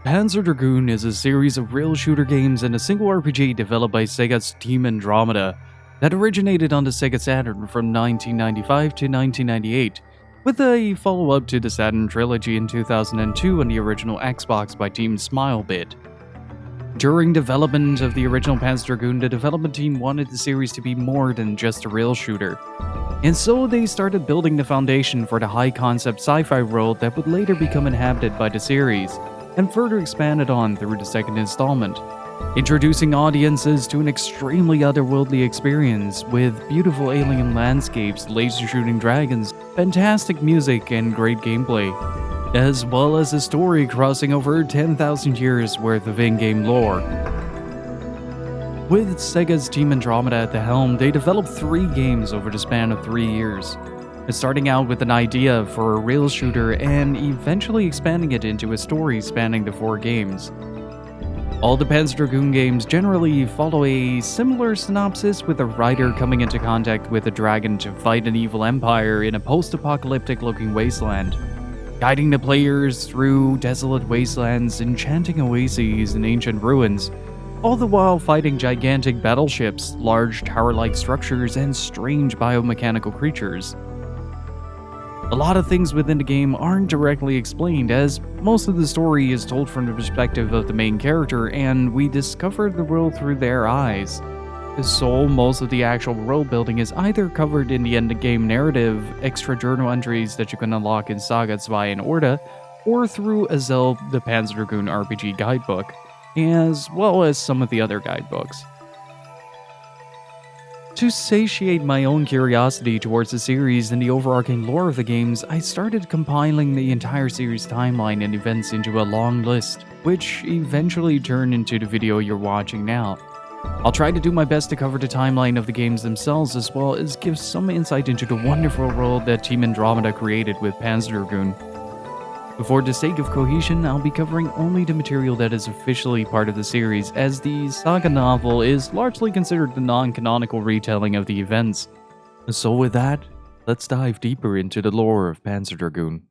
Panzer Dragoon is a series of rail shooter games and a single RPG developed by Sega's Team Andromeda that originated on the Sega Saturn from 1995 to 1998, with a follow-up to the Saturn trilogy in 2002 on the original Xbox by Team Smilebit. During development of the original Panzer Dragoon, the development team wanted the series to be more than just a rail shooter, and so they started building the foundation for the high-concept sci-fi world that would later become inhabited by the series, and further expanded on through the second installment, introducing audiences to an extremely otherworldly experience with beautiful alien landscapes, laser-shooting dragons, fantastic music, and great gameplay, as well as a story crossing over 10,000 years worth of in-game lore. With Sega's Team Andromeda at the helm, they developed 3 games over the span of 3 years, starting out with an idea for a rail shooter and eventually expanding it into a story spanning the 4 games. All the Panzer Dragoon games generally follow a similar synopsis, with a rider coming into contact with a dragon to fight an evil empire in a post-apocalyptic looking wasteland, guiding the players through desolate wastelands, enchanting oases, and ancient ruins, all the while fighting gigantic battleships, large tower-like structures, and strange biomechanical creatures. A lot of things within the game aren't directly explained, as most of the story is told from the perspective of the main character, and we discover the world through their eyes. So most of the actual world building is either covered in the end-game narrative, extra journal entries that you can unlock in Saga, Zwei, and Orta, or through Azel, the Panzer Dragoon RPG guidebook, as well as some of the other guidebooks. To satiate my own curiosity towards the series and the overarching lore of the games, I started compiling the entire series timeline and events into a long list, which eventually turned into the video you're watching now. I'll try to do my best to cover the timeline of the games themselves, as well as give some insight into the wonderful world that Team Andromeda created with Panzer Dragoon. For the sake of cohesion, I'll be covering only the material that is officially part of the series, as the Saga novel is largely considered the non-canonical retelling of the events. So with that, let's dive deeper into the lore of Panzer Dragoon.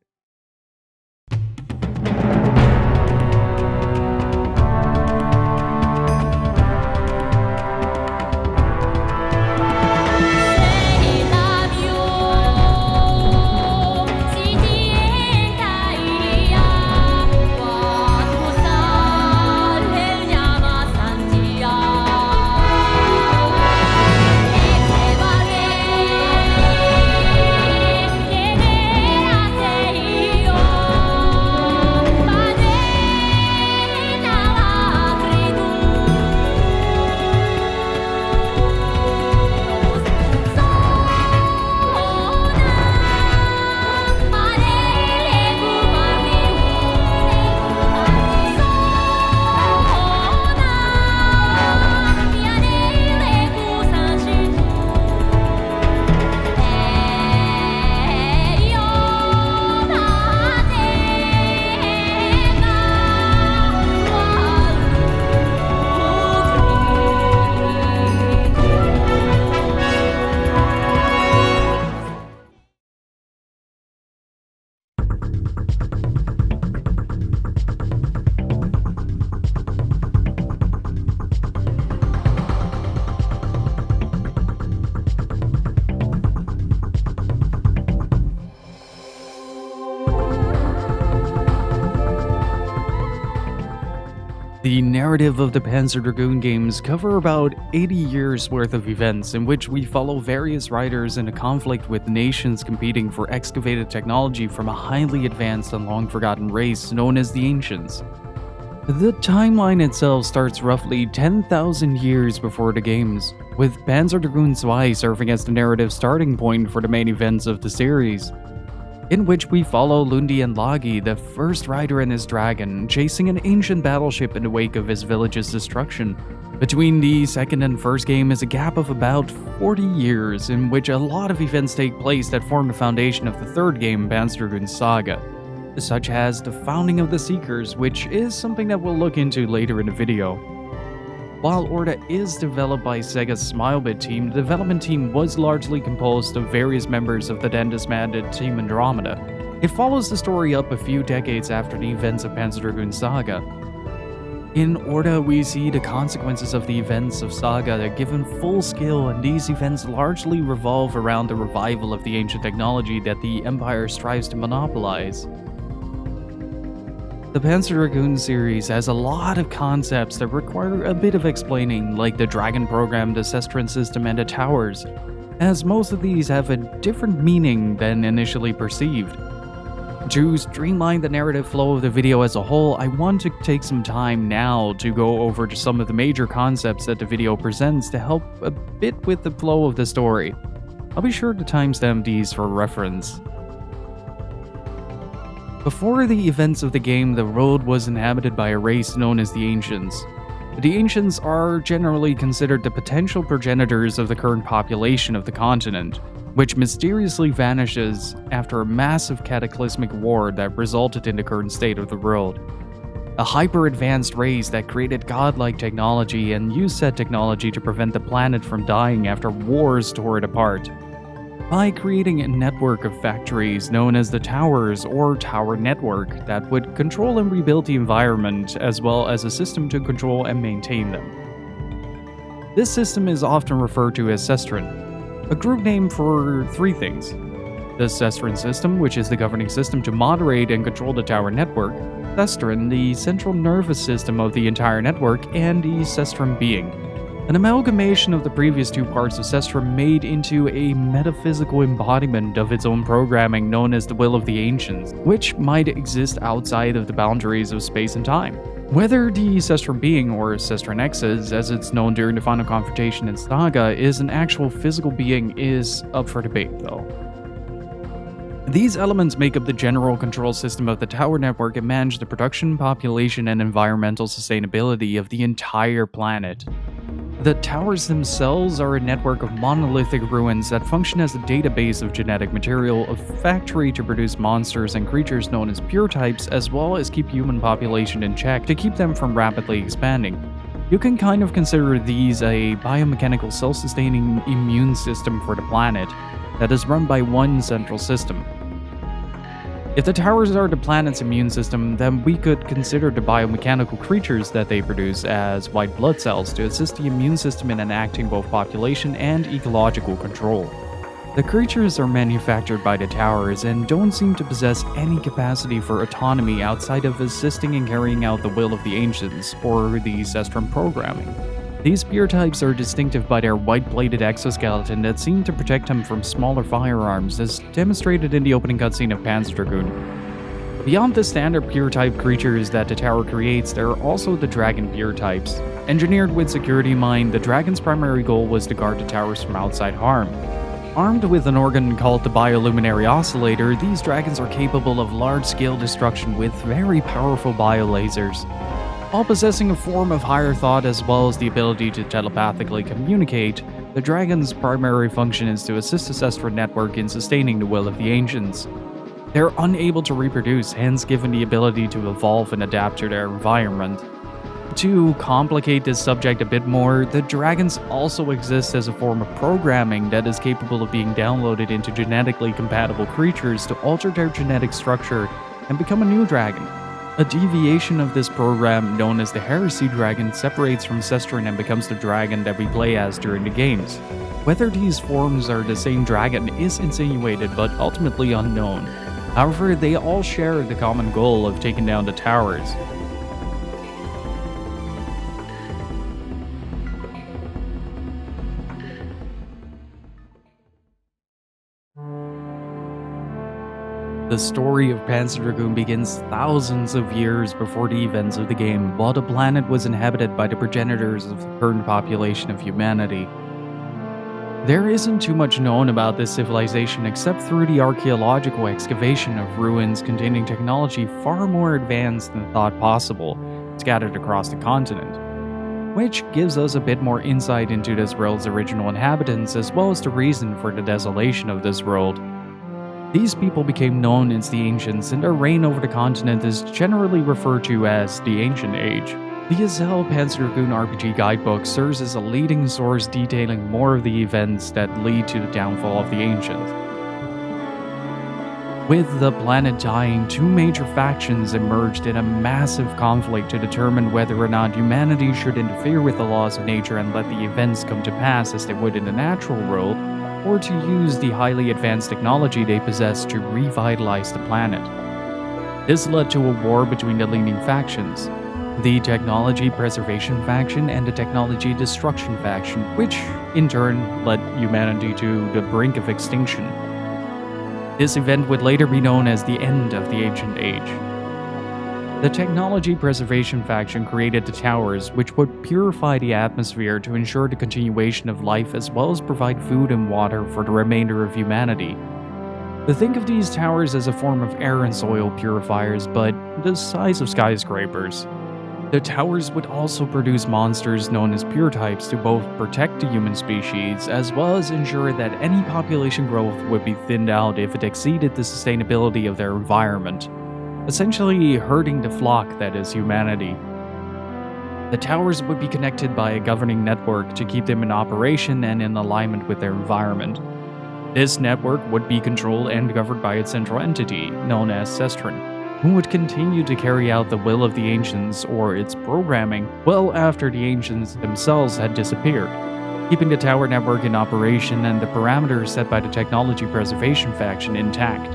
The narrative of the Panzer Dragoon games cover about 80 years worth of events in which we follow various riders in a conflict with nations competing for excavated technology from a highly advanced and long-forgotten race known as the Ancients. The timeline itself starts roughly 10,000 years before the games, with Panzer Dragoon Zwei serving as the narrative starting point for the main events of the series, in which we follow Lundi and Lagi, the first rider and his dragon, chasing an ancient battleship in the wake of his village's destruction. Between the second and first game is a gap of about 40 years, in which a lot of events take place that form the foundation of the third game, Panzer Dragoon Saga, such as the founding of the Seekers, which is something that we'll look into later in the video. While Orta is developed by Sega's Smilebit team, the development team was largely composed of various members of the then disbanded Team Andromeda. It follows the story up a few decades after the events of Panzer Dragoon Saga, In Orta, we see the consequences of the events of Saga that given full scale, and these events largely revolve around the revival of the ancient technology that the Empire strives to monopolize. The Panzer Dragoon series has a lot of concepts that require a bit of explaining, like the Dragon program, the Sestran system, and the towers, as most of these have a different meaning than initially perceived. To streamline the narrative flow of the video as a whole, I want to take some time now to go over just some of the major concepts that the video presents to help a bit with the flow of the story. I'll be sure to timestamp these for reference. Before the events of the game, the world was inhabited by a race known as the Ancients. The Ancients are generally considered the potential progenitors of the current population of the continent, which mysteriously vanishes after a massive cataclysmic war that resulted in the current state of the world. A hyper-advanced race that created godlike technology and used said technology to prevent the planet from dying after wars tore it apart. By creating a network of factories known as the Towers or Tower Network that would control and rebuild the environment, as well as a system to control and maintain them. This system is often referred to as Sestran, a group name for three things: the Sestran system, which is the governing system to moderate and control the Tower Network; Sestran, the central nervous system of the entire network; and the Sestran being, an amalgamation of the previous two parts of Sestran made into a metaphysical embodiment of its own programming known as the Will of the Ancients, which might exist outside of the boundaries of space and time. Whether the Sestran being, or Sestran X's, as it's known during the final confrontation in Saga, is an actual physical being is up for debate though. These elements make up the general control system of the Tower Network and manage the production, population, and environmental sustainability of the entire planet. The towers themselves are a network of monolithic ruins that function as a database of genetic material, a factory to produce monsters and creatures known as pure types, as well as keep human population in check to keep them from rapidly expanding. You can kind of consider these a biomechanical self-sustaining immune system for the planet that is run by one central system. If the towers are the planet's immune system, then we could consider the biomechanical creatures that they produce as white blood cells to assist the immune system in enacting both population and ecological control. The creatures are manufactured by the towers and don't seem to possess any capacity for autonomy outside of assisting in carrying out the will of the Ancients, or the Sestran programming. These pure types are distinctive by their white-bladed exoskeleton that seem to protect them from smaller firearms, as demonstrated in the opening cutscene of Panzer Dragoon. Beyond the standard pure type creatures that the tower creates, there are also the dragon pure types. Engineered with security in mind, the dragon's primary goal was to guard the towers from outside harm. Armed with an organ called the Bioluminary Oscillator, these dragons are capable of large-scale destruction with very powerful biolasers. While possessing a form of higher thought as well as the ability to telepathically communicate, the dragon's primary function is to assist the Sestran network in sustaining the will of the Ancients. They're unable to reproduce, hence given the ability to evolve and adapt to their environment. To complicate this subject a bit more, the dragons also exist as a form of programming that is capable of being downloaded into genetically compatible creatures to alter their genetic structure and become a new dragon. A deviation of this program, known as the Heresy Dragon, separates from Sestran and becomes the dragon that we play as during the games. Whether these forms are the same dragon is insinuated but ultimately unknown. However, they all share the common goal of taking down the towers. The story of Panzer Dragoon begins thousands of years before the events of the game, while the planet was inhabited by the progenitors of the current population of humanity. There isn't too much known about this civilization except through the archaeological excavation of ruins containing technology far more advanced than thought possible, scattered across the continent, which gives us a bit more insight into this world's original inhabitants as well as the reason for the desolation of this world. These people became known as the Ancients, and their reign over the continent is generally referred to as the Ancient Age. The Azel Panzer Dragoon RPG guidebook serves as a leading source detailing more of the events that lead to the downfall of the Ancients. With the planet dying, two major factions emerged in a massive conflict to determine whether or not humanity should interfere with the laws of nature and let the events come to pass as they would in the natural world, or to use the highly advanced technology they possess to revitalize the planet. This led to a war between the leading factions, the Technology Preservation faction and the Technology Destruction faction, which in turn led humanity to the brink of extinction. This event would later be known as the end of the Ancient Age. The Technology Preservation faction created the towers, which would purify the atmosphere to ensure the continuation of life as well as provide food and water for the remainder of humanity. Think of these towers as a form of air and soil purifiers, but the size of skyscrapers. The towers would also produce monsters known as pure types to both protect the human species as well as ensure that any population growth would be thinned out if it exceeded the sustainability of their environment, essentially hurting the flock that is humanity. The towers would be connected by a governing network to keep them in operation and in alignment with their environment. This network would be controlled and governed by its central entity, known as Sestron, who would continue to carry out the will of the Ancients or its programming well after the Ancients themselves had disappeared, keeping the tower network in operation and the parameters set by the Technology Preservation faction intact.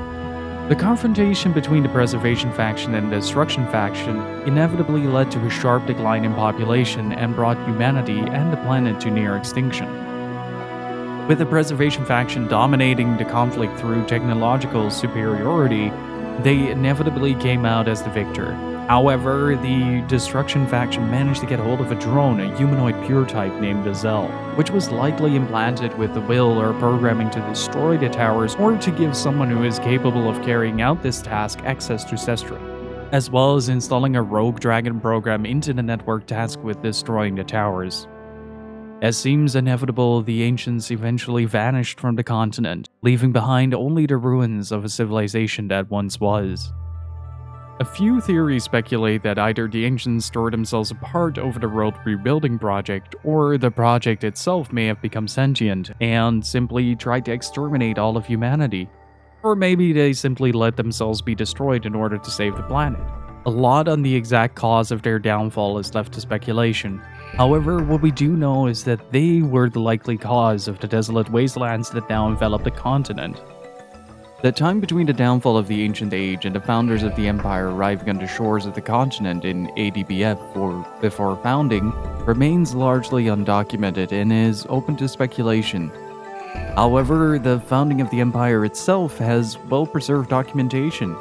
The confrontation between the Preservation faction and the Destruction faction inevitably led to a sharp decline in population and brought humanity and the planet to near extinction. With the Preservation faction dominating the conflict through technological superiority, they inevitably came out as the victor. However, the Destruction faction managed to get hold of a drone, a humanoid pure type named Azel, which was likely implanted with the will or programming to destroy the towers or to give someone who is capable of carrying out this task access to Sestron, as well as installing a rogue dragon program into the network tasked with destroying the towers. As seems inevitable, the Ancients eventually vanished from the continent, leaving behind only the ruins of a civilization that once was. A few theories speculate that either the Ancients tore themselves apart over the world rebuilding project, or the project itself may have become sentient and simply tried to exterminate all of humanity. Or maybe they simply let themselves be destroyed in order to save the planet. A lot on the exact cause of their downfall is left to speculation. However, what we do know is that they were the likely cause of the desolate wastelands that now envelop the continent. The time between the downfall of the Ancient Age and the founders of the Empire arriving on the shores of the continent in ADBF or before founding remains largely undocumented and is open to speculation. However, the founding of the Empire itself has well-preserved documentation.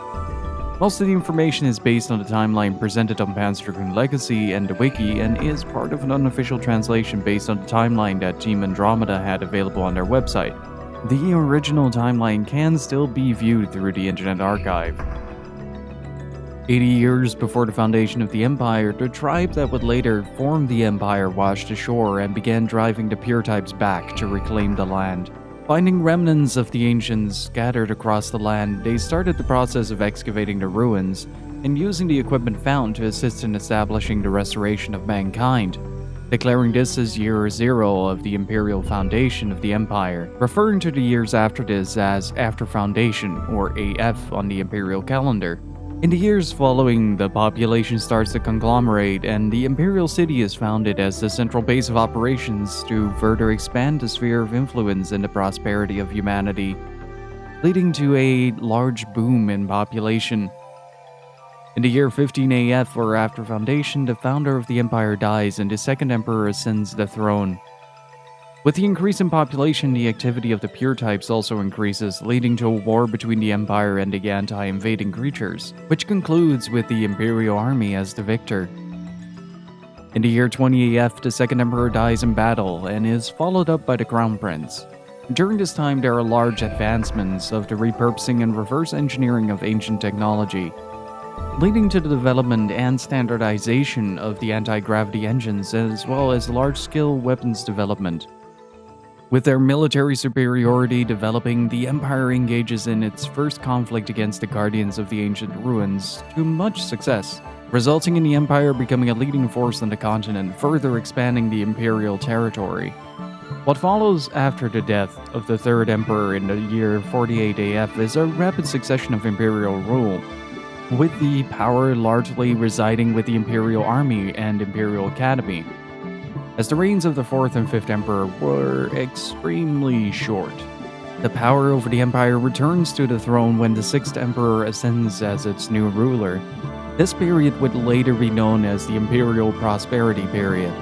Most of the information is based on the timeline presented on Panzer Dragoon Legacy and the Wiki and is part of an unofficial translation based on the timeline that Team Andromeda had available on their website. The original timeline can still be viewed through the Internet Archive. 80 years before the foundation of the Empire, the tribe that would later form the Empire washed ashore and began driving the pure types back to reclaim the land. Finding remnants of the Ancients scattered across the land, they started the process of excavating the ruins and using the equipment found to assist in establishing the restoration of mankind, declaring this as Year Zero of the Imperial Foundation of the Empire, referring to the years after this as After Foundation, or AF on the Imperial calendar. In the years following, the population starts to conglomerate, and the Imperial City is founded as the central base of operations to further expand the sphere of influence and the prosperity of humanity, leading to a large boom in population. In the year 15 AF, or After Foundation, the founder of the Empire dies and the second Emperor ascends the throne. With the increase in population, the activity of the pure types also increases, leading to a war between the Empire and the anti-invading creatures, which concludes with the Imperial army as the victor. In the year 20 AF, the second Emperor dies in battle and is followed up by the Crown Prince. During this time, there are large advancements of the repurposing and reverse engineering of ancient technology, leading to the development and standardization of the anti-gravity engines as well as large-scale weapons development. With their military superiority developing, the Empire engages in its first conflict against the Guardians of the Ancient Ruins to much success, resulting in the Empire becoming a leading force on the continent, further expanding the Imperial territory. What follows after the death of the third emperor in the year 48 AF is a rapid succession of imperial rule, with the power largely residing with the Imperial Army and Imperial Academy, as the reigns of the 4th and 5th Emperor were extremely short. The power over the Empire returns to the throne when the 6th Emperor ascends as its new ruler. This period would later be known as the Imperial Prosperity Period.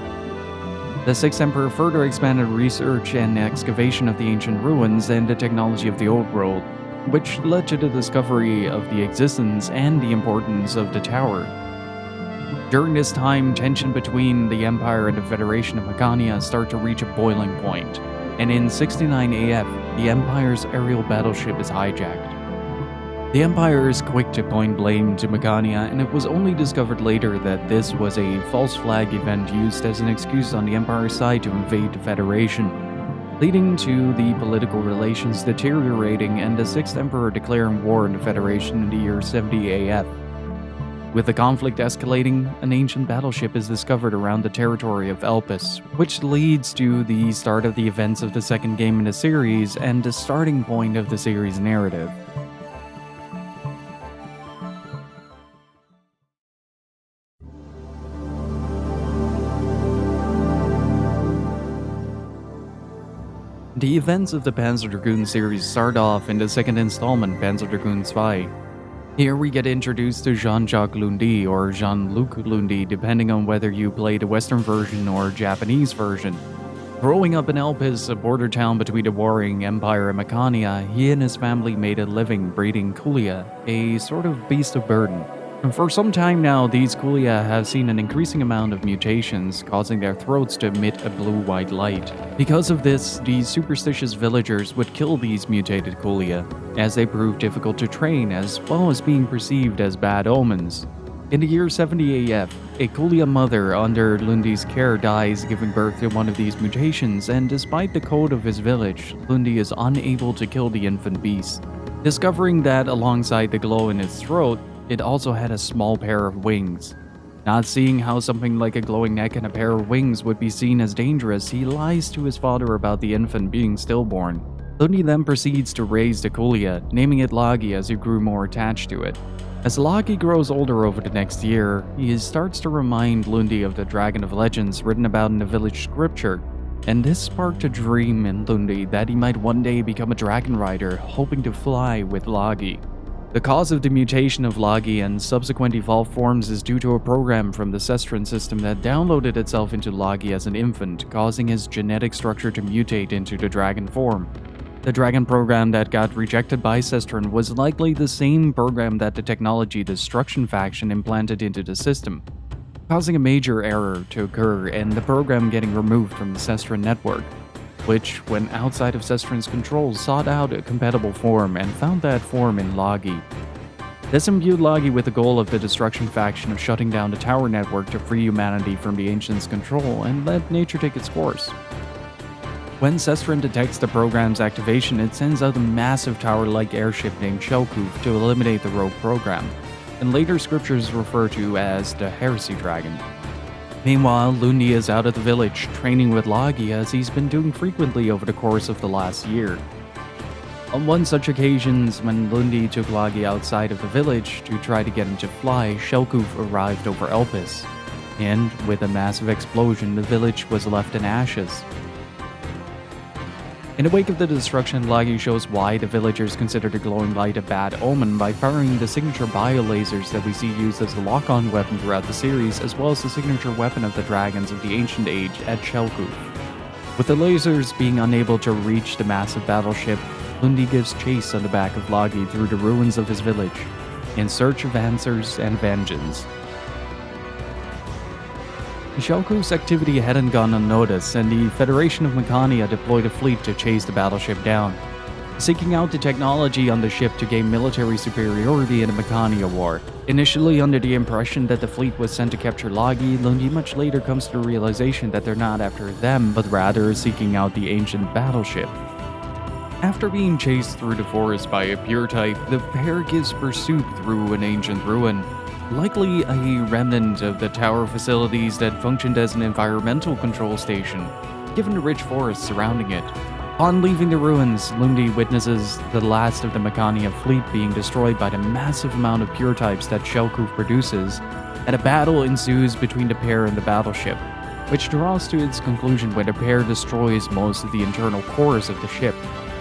The 6th Emperor further expanded research and excavation of the ancient ruins and the technology of the Old World, which led to the discovery of the existence and the importance of the tower. During this time, tension between the Empire and the Federation of Mechania start to reach a boiling point, and in 69 AF, the Empire's aerial battleship is hijacked. The Empire is quick to point blame to Mechania, and it was only discovered later that this was a false flag event used as an excuse on the Empire's side to invade the Federation, leading to the political relations deteriorating and the 6th Emperor declaring war on the Federation in the year 70 AF. With the conflict escalating, an ancient battleship is discovered around the territory of Elpis, which leads to the start of the events of the second game in the series and the starting point of the series' narrative. The events of the Panzer Dragoon series start off in the second installment, Panzer Dragoon Zwei. Here we get introduced to Jean-Jacques Lundy or Jean-Luc Lundy, depending on whether you play the Western version or Japanese version. Growing up in Elpis, a border town between the warring Empire and Mechania, he and his family made a living breeding Kulia, a sort of beast of burden. And for some time now, these Kulia have seen an increasing amount of mutations, causing their throats to emit a blue-white light. Because of this, these superstitious villagers would kill these mutated Kulia, as they proved difficult to train as well as being perceived as bad omens. In the year 70 AF, a Kulia mother under Lundy's care dies giving birth to one of these mutations, and despite the code of his village, Lundy is unable to kill the infant beast. Discovering that alongside the glow in its throat, it also had a small pair of wings. Not seeing how something like a glowing neck and a pair of wings would be seen as dangerous, he lies to his father about the infant being stillborn. Lundy then proceeds to raise the Kulia, naming it Lagi as he grew more attached to it. As Lagi grows older over the next year, he starts to remind Lundy of the Dragon of Legends written about in the village scripture, and this sparked a dream in Lundy that he might one day become a dragon rider, hoping to fly with Lagi. The cause of the mutation of Lagi and subsequent evolved forms is due to a program from the Sestran system that downloaded itself into Lagi as an infant, causing his genetic structure to mutate into the dragon form. The dragon program that got rejected by Sestran was likely the same program that the Technology Destruction faction implanted into the system, causing a major error to occur and the program getting removed from the Sestran network, which, when outside of Sestran's control, sought out a compatible form and found that form in Lagi. This imbued Lagi with the goal of the Destruction faction of shutting down the tower network to free humanity from the Ancients' control and let nature take its course. When Sestran detects the program's activation, it sends out a massive tower-like airship named Shelkoof to eliminate the rogue program, and later scriptures refer to as the Heresy Dragon. Meanwhile, Lundy is out of the village, training with Lagi as he's been doing frequently over the course of the last year. On one such occasions, when Lundy took Lagi outside of the village to try to get him to fly, Shelkoof arrived over Elpis, and with a massive explosion, the village was left in ashes. In the wake of the destruction, Lagi shows why the villagers consider the glowing light a bad omen by firing the signature biolasers that we see used as a lock-on weapon throughout the series, as well as the signature weapon of the dragons of the Ancient Age at Shelkoof. With the lasers being unable to reach the massive battleship, Lundy gives chase on the back of Lagi through the ruins of his village, in search of answers and vengeance. Shelkoof's activity hadn't gone unnoticed, and the Federation of Mechania deployed a fleet to chase the battleship down, seeking out the technology on the ship to gain military superiority in the Mechania War. Initially under the impression that the fleet was sent to capture Lagi, Lundy much later comes to the realization that they're not after them, but rather seeking out the ancient battleship. After being chased through the forest by a pure type, the pair gives pursuit through an ancient ruin, likely a remnant of the tower facilities that functioned as an environmental control station. given the rich forest surrounding it. Upon leaving the ruins, Lundi witnesses the last of the Mechania fleet being destroyed by the massive amount of pure types that Shellcoof produces, and a battle ensues between the pair and the battleship, which draws to its conclusion when the pair destroys most of the internal cores of the ship.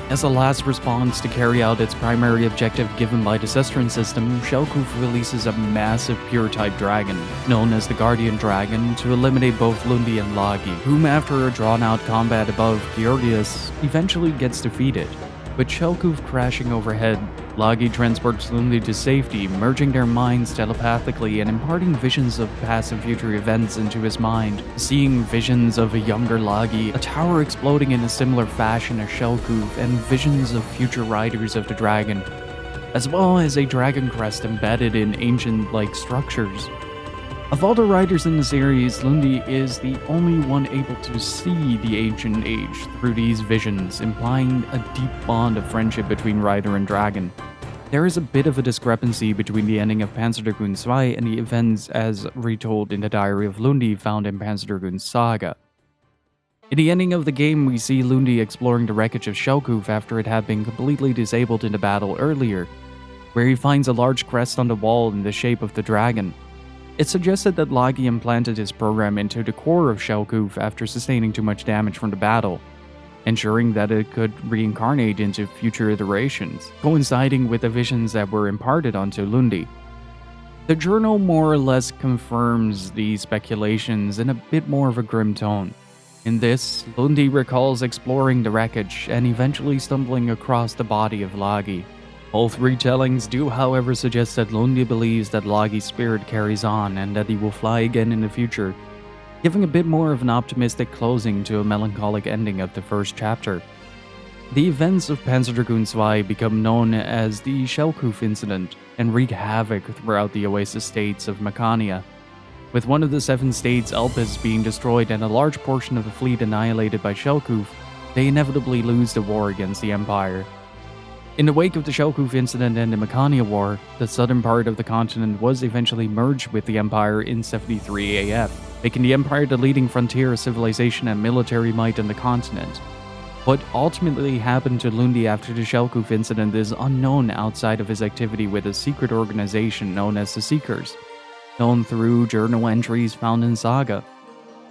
As a last response to carry out its primary objective given by the Cestrin system, Shellcoof releases a massive pure-type dragon, known as the Guardian Dragon, to eliminate both Lundi and Lagi, whom after a drawn-out combat above Georgius, eventually gets defeated. With Shellcoof crashing overhead, Lagi transports Lundi to safety, merging their minds telepathically and imparting visions of past and future events into his mind, seeing visions of a younger Lagi, a tower exploding in a similar fashion as Shellcoof, and visions of future riders of the dragon, as well as a dragon crest embedded in ancient-like structures. Of all the riders in the series, Lundi is the only one able to see the ancient age through these visions, implying a deep bond of friendship between rider and dragon. There is a bit of a discrepancy between the ending of Panzer Dragoon Zwei and the events as retold in the diary of Lundi found in Panzer Dragoon Saga. In the ending of the game, we see Lundi exploring the wreckage of Shellcoof after it had been completely disabled in the battle earlier, where he finds a large crest on the wall in the shape of the dragon. It's suggested that Lagi implanted his program into the core of Shellcoof after sustaining too much damage from the battle, ensuring that it could reincarnate into future iterations, coinciding with the visions that were imparted onto Lundi. The journal more or less confirms these speculations in a bit more of a grim tone. In this, Lundi recalls exploring the wreckage and eventually stumbling across the body of Lagi. Both retellings do, however, suggest that Lundi believes that Lagi's spirit carries on and that he will fly again in the future, giving a bit more of an optimistic closing to a melancholic ending of the first chapter. The events of Panzer Dragoon Zwei become known as the Shellcoof incident and wreak havoc throughout the Oasis states of Mechania, with one of the 7 states, Elpis, being destroyed and a large portion of the fleet annihilated by Shellcoof. They inevitably lose the war against the Empire. In the wake of the Shellcoof incident and the Mechania War, the southern part of the continent was eventually merged with the Empire in 73 AF, making the Empire the leading frontier of civilization and military might on the continent. What ultimately happened to Lundi after the Shellcoof incident is unknown outside of his activity with a secret organization known as the Seekers, known through journal entries found in Saga,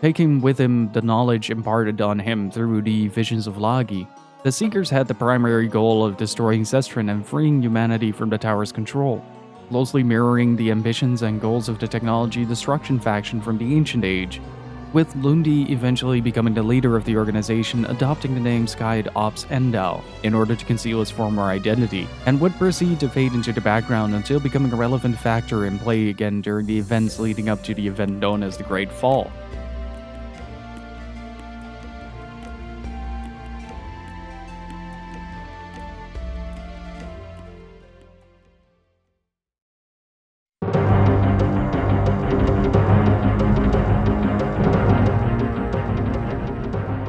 taking with him the knowledge imparted on him through the visions of Lagi. The Seekers had the primary goal of destroying Cestrin and freeing humanity from the tower's control, closely mirroring the ambitions and goals of the Technology Destruction faction from the Ancient Age, with Lundi eventually becoming the leader of the organization, adopting the name Skyed Ops Endau in order to conceal his former identity, and would proceed to fade into the background until becoming a relevant factor in play again during the events leading up to the event known as the Great Fall.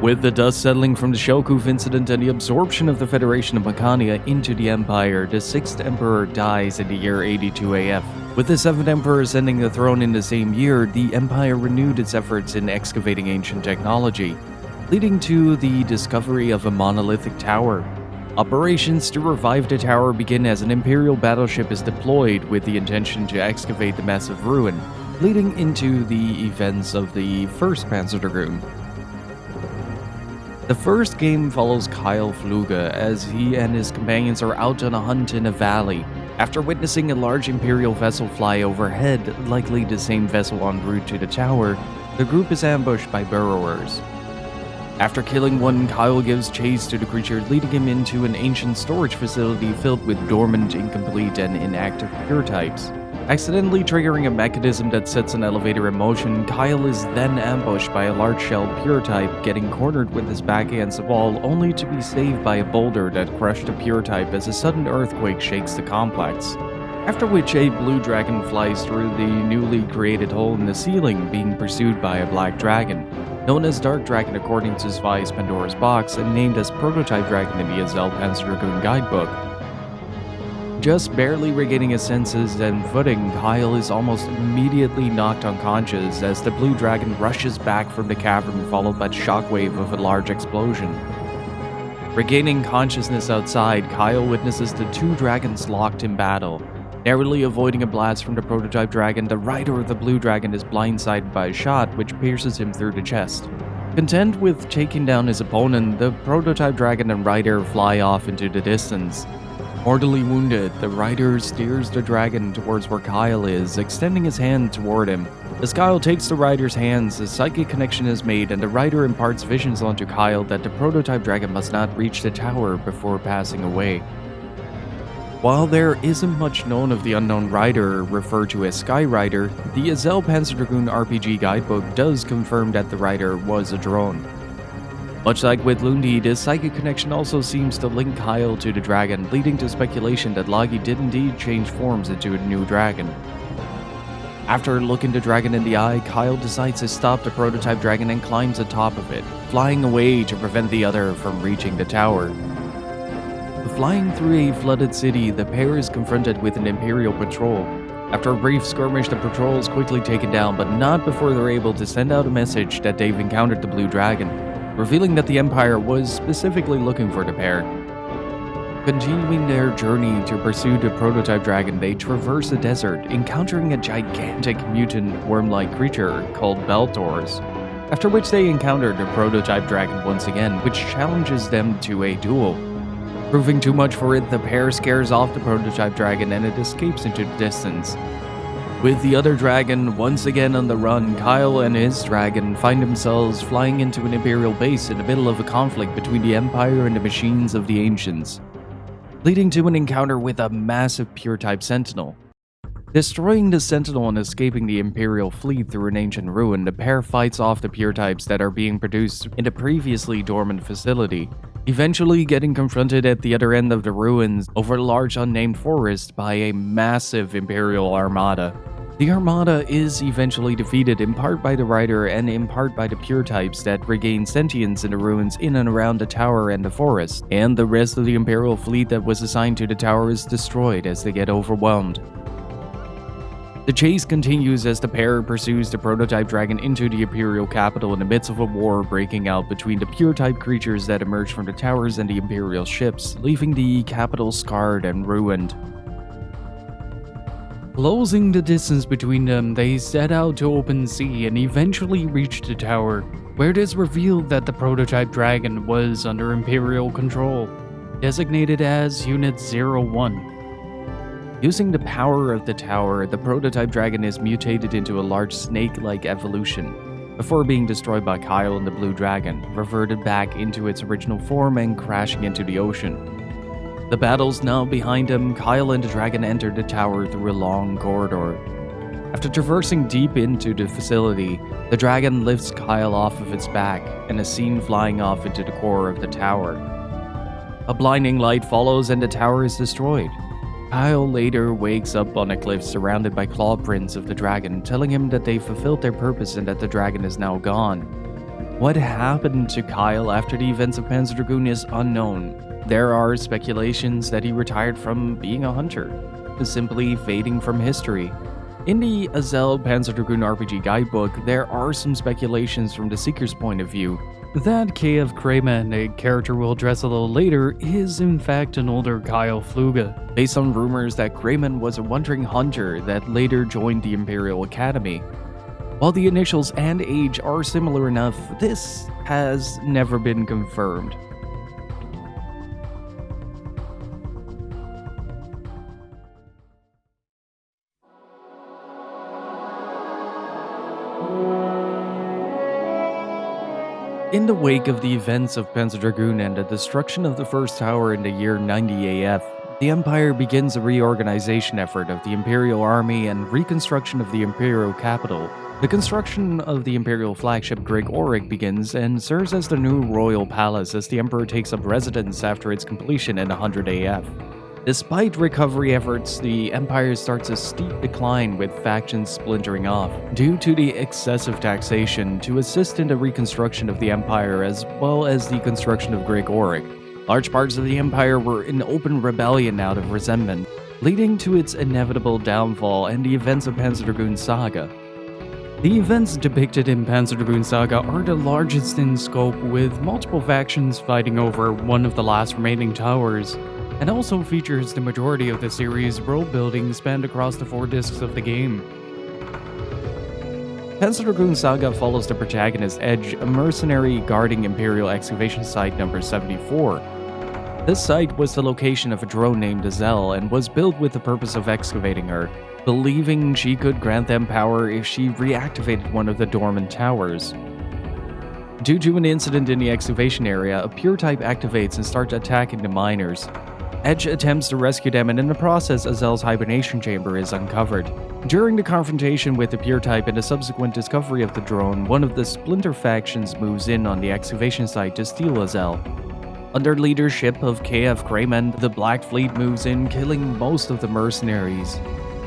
With the dust settling from the Shellcoof incident and the absorption of the Federation of Mechania into the Empire, the 6th Emperor dies in the year 82 AF. With the 7th Emperor ascending the throne in the same year, the Empire renewed its efforts in excavating ancient technology, leading to the discovery of a monolithic tower. Operations to revive the tower begin as an Imperial battleship is deployed with the intention to excavate the massive ruin, leading into the events of the first Panzer Dragoon. The first game follows Kyle Fluga as he and his companions are out on a hunt in a valley. After witnessing a large Imperial vessel fly overhead, likely the same vessel en route to the tower, the group is ambushed by burrowers. After killing one, Kyle gives chase to the creature, leading him into an ancient storage facility filled with dormant, incomplete, and inactive pure types. Accidentally triggering a mechanism that sets an elevator in motion, Kyle is then ambushed by a large-shelled pure type, getting cornered with his back against the wall, only to be saved by a boulder that crushed the pure type as a sudden earthquake shakes the complex. After which a blue dragon flies through the newly created hole in the ceiling, being pursued by a black dragon, known as Dark Dragon according to Zwei's Pandora's Box and named as Prototype Dragon in the Panzer Dragoon guidebook. Just barely regaining his senses and footing, Kyle is almost immediately knocked unconscious as the blue dragon rushes back from the cavern, followed by the shockwave of a large explosion. Regaining consciousness outside, Kyle witnesses the two dragons locked in battle. Narrowly avoiding a blast from the prototype dragon, the rider of the blue dragon is blindsided by a shot which pierces him through the chest. Content with taking down his opponent, the prototype dragon and rider fly off into the distance. Mortally wounded, the rider steers the dragon towards where Kyle is, extending his hand toward him. As Kyle takes the rider's hands, a psychic connection is made and the rider imparts visions onto Kyle that the prototype dragon must not reach the tower before passing away. While there isn't much known of the unknown rider, referred to as Sky Rider, the Azel Panzer Dragoon RPG guidebook does confirm that the rider was a drone. Much like with Lundi, this psychic connection also seems to link Kyle to the dragon, leading to speculation that Lagi did indeed change forms into a new dragon. After looking the dragon in the eye, Kyle decides to stop the prototype dragon and climbs atop of it, flying away to prevent the other from reaching the tower. Flying through a flooded city, the pair is confronted with an Emperial patrol. After a brief skirmish, the patrol is quickly taken down, but not before they're able to send out a message that they've encountered the blue dragon, revealing that the Empire was specifically looking for the pair. Continuing their journey to pursue the prototype dragon, they traverse a desert, encountering a gigantic mutant worm-like creature called Beltors, after which they encounter the prototype dragon once again, which challenges them to a duel. Proving too much for it, the pair scares off the prototype dragon and it escapes into the distance. With the other dragon once again on the run, Kyle and his dragon find themselves flying into an Imperial base in the middle of a conflict between the Empire and the machines of the Ancients, leading to an encounter with a massive pure-type Sentinel. Destroying the Sentinel and escaping the Imperial fleet through an ancient ruin, the pair fights off the pure-types that are being produced in the previously dormant facility, eventually getting confronted at the other end of the ruins over a large unnamed forest by a massive Imperial armada. The armada is eventually defeated in part by the rider and in part by the pure types that regain sentience in the ruins in and around the tower and the forest, and the rest of the Imperial fleet that was assigned to the tower is destroyed as they get overwhelmed. The chase continues as the pair pursues the prototype dragon into the Imperial capital in the midst of a war breaking out between the pure-type creatures that emerge from the towers and the Imperial ships, leaving the capital scarred and ruined. Closing the distance between them, they set out to open sea and eventually reached the tower, where it is revealed that the prototype dragon was under Imperial control, designated as Unit 01. Using the power of the tower, the prototype dragon is mutated into a large snake-like evolution, before being destroyed by Kyle and the blue dragon, reverted back into its original form and crashing into the ocean. The battle's now behind him. Kyle and the dragon enter the tower through a long corridor. After traversing deep into the facility, the dragon lifts Kyle off of its back and is seen flying off into the core of the tower. A blinding light follows and the tower is destroyed. Kyle later wakes up on a cliff surrounded by claw prints of the dragon, telling him that they fulfilled their purpose and that the dragon is now gone. What happened to Kyle after the events of Panzer Dragoon is unknown. There are speculations that he retired from being a hunter, simply fading from history. In the Azel Panzer Dragoon RPG guidebook, there are some speculations from the Seeker's point of view that KF Krayman, a character we'll address a little later, is in fact an older Kyle Fluga, based on rumors that Krayman was a wandering hunter that later joined the Imperial Academy. While the initials and age are similar enough, this has never been confirmed. In the wake of the events of Panzer Dragoon and the destruction of the first tower in the year 90 AF, the Empire begins a reorganization effort of the Imperial Army and reconstruction of the Imperial capital. The construction of the Imperial flagship Greg Auric begins and serves as the new royal palace as the Emperor takes up residence after its completion in 100 AF. Despite recovery efforts, the Empire starts a steep decline with factions splintering off, due to the excessive taxation to assist in the reconstruction of the Empire as well as the construction of Greg Auric. Large parts of the Empire were in open rebellion out of resentment, leading to its inevitable downfall and the events of Panzer Dragoon Saga. The events depicted in Panzer Dragoon Saga are the largest in scope, with multiple factions fighting over one of the last remaining towers, and also features the majority of the series' world building spanned across the 4 discs of the game. Panzer Dragoon Saga follows the protagonist Edge, a mercenary guarding Emperial excavation site number 74. This site was the location of a drone named Azel and was built with the purpose of excavating her, believing she could grant them power if she reactivated one of the dormant towers. Due to an incident in the excavation area, a pure type activates and starts attacking the miners. Edge attempts to rescue them, and in the process, Azel's hibernation chamber is uncovered. During the confrontation with the pure type and the subsequent discovery of the drone, one of the splinter factions moves in on the excavation site to steal Azel. Under leadership of KF Crayman, the Black Fleet moves in, killing most of the mercenaries,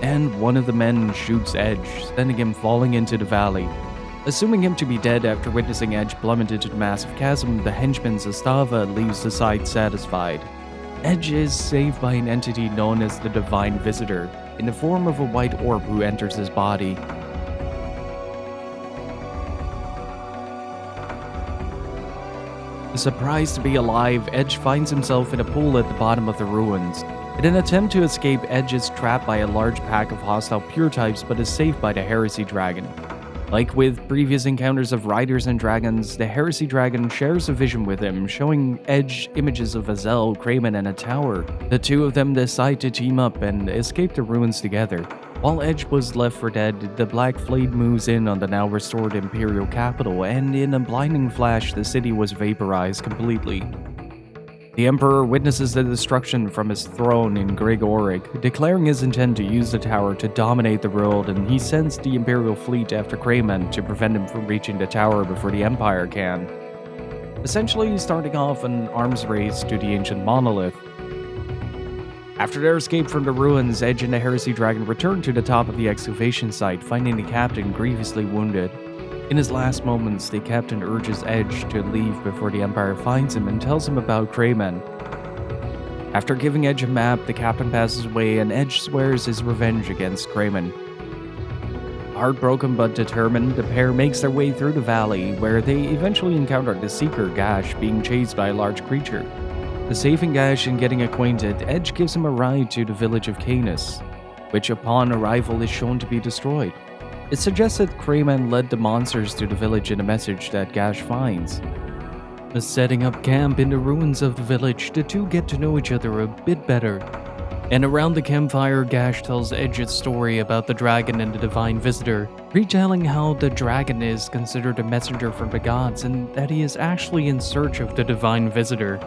and one of the men shoots Edge, sending him falling into the valley. Assuming him to be dead after witnessing Edge plummet into the massive chasm, the henchman Zastava leaves the site satisfied. Edge is saved by an entity known as the Divine Visitor, in the form of a white orb who enters his body. Surprised to be alive, Edge finds himself in a pool at the bottom of the ruins. In an attempt to escape, Edge is trapped by a large pack of hostile pure types but is saved by the Heresy Dragon. Like with previous encounters of riders and dragons, the Heresy Dragon shares a vision with him, showing Edge images of Azel, Crayman, and a tower. The two of them decide to team up and escape the ruins together. While Edge was left for dead, the Black Fleet moves in on the now restored Imperial capital, and in a blinding flash, the city was vaporized completely. The Emperor witnesses the destruction from his throne in Gregoric, declaring his intent to use the tower to dominate the world, and he sends the Imperial fleet after Crayman to prevent him from reaching the tower before the Empire can. Essentially starting off an arms race to the ancient monolith. After their escape from the ruins, Edge and the Heresy Dragon return to the top of the excavation site, finding the captain grievously wounded. In his last moments, the captain urges Edge to leave before the Empire finds him and tells him about Crayman. After giving Edge a map, the captain passes away and Edge swears his revenge against Crayman. Heartbroken but determined, the pair makes their way through the valley, where they eventually encounter the Seeker Gash being chased by a large creature. Saving Gash and getting acquainted, Edge gives him a ride to the village of Canis, which upon arrival is shown to be destroyed. It suggests that Crayman led the monsters to the village in a message that Gash finds. Setting up camp in the ruins of the village, the two get to know each other a bit better. And around the campfire, Gash tells Edge a story about the dragon and the Divine Visitor, retelling how the dragon is considered a messenger from the gods and that he is actually in search of the Divine Visitor.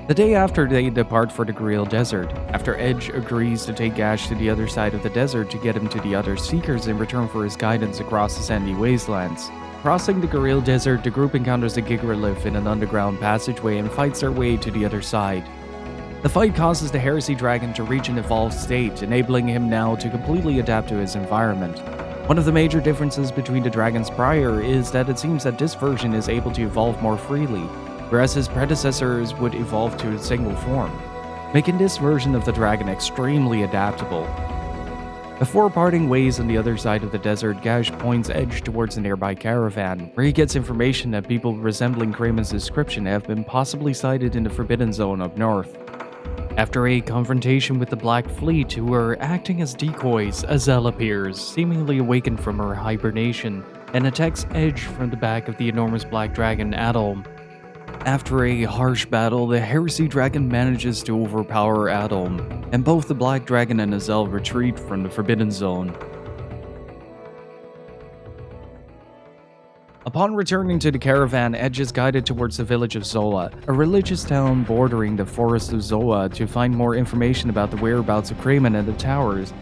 The day after, they depart for the Greil Desert, after Edge agrees to take Gash to the other side of the desert to get him to the other Seekers in return for his guidance across the sandy wastelands. Crossing the Greil Desert, the group encounters a Gigralith in an underground passageway and fights their way to the other side. The fight causes the Heresy Dragon to reach an evolved state, enabling him now to completely adapt to his environment. One of the major differences between the dragons prior is that it seems that this version is able to evolve more freely, whereas his predecessors would evolve to a single form, making this version of the dragon extremely adaptable. Before parting ways on the other side of the desert, Gash points Edge towards a nearby caravan, where he gets information that people resembling Crayman's description have been possibly sighted in the Forbidden Zone up north. After a confrontation with the Black Fleet, who are acting as decoys, Azel appears, seemingly awakened from her hibernation, and attacks Edge from the back of the enormous black dragon Adolm. After a harsh battle, the Heresy Dragon manages to overpower Adolm, and both the Black Dragon and Azel retreat from the Forbidden Zone. Upon returning to the caravan, Edge is guided towards the village of Zoa, a religious town bordering the forest of Zoa, to find more information about the whereabouts of Crayman and the towers.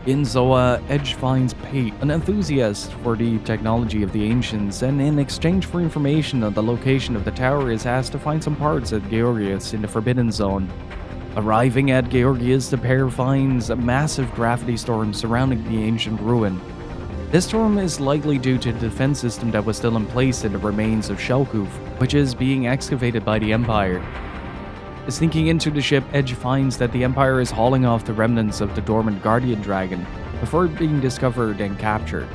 In Zoa, Edge finds Pate, an enthusiast for the technology of the ancients, and in exchange for information on the location of the tower is asked to find some parts at Georgius in the Forbidden Zone. Arriving at Georgius, the pair finds a massive gravity storm surrounding the ancient ruin. This storm is likely due to the defense system that was still in place in the remains of Shelkuf, which is being excavated by the Empire. Sneaking into the ship, Edge finds that the Empire is hauling off the remnants of the dormant Guardian Dragon before being discovered and captured.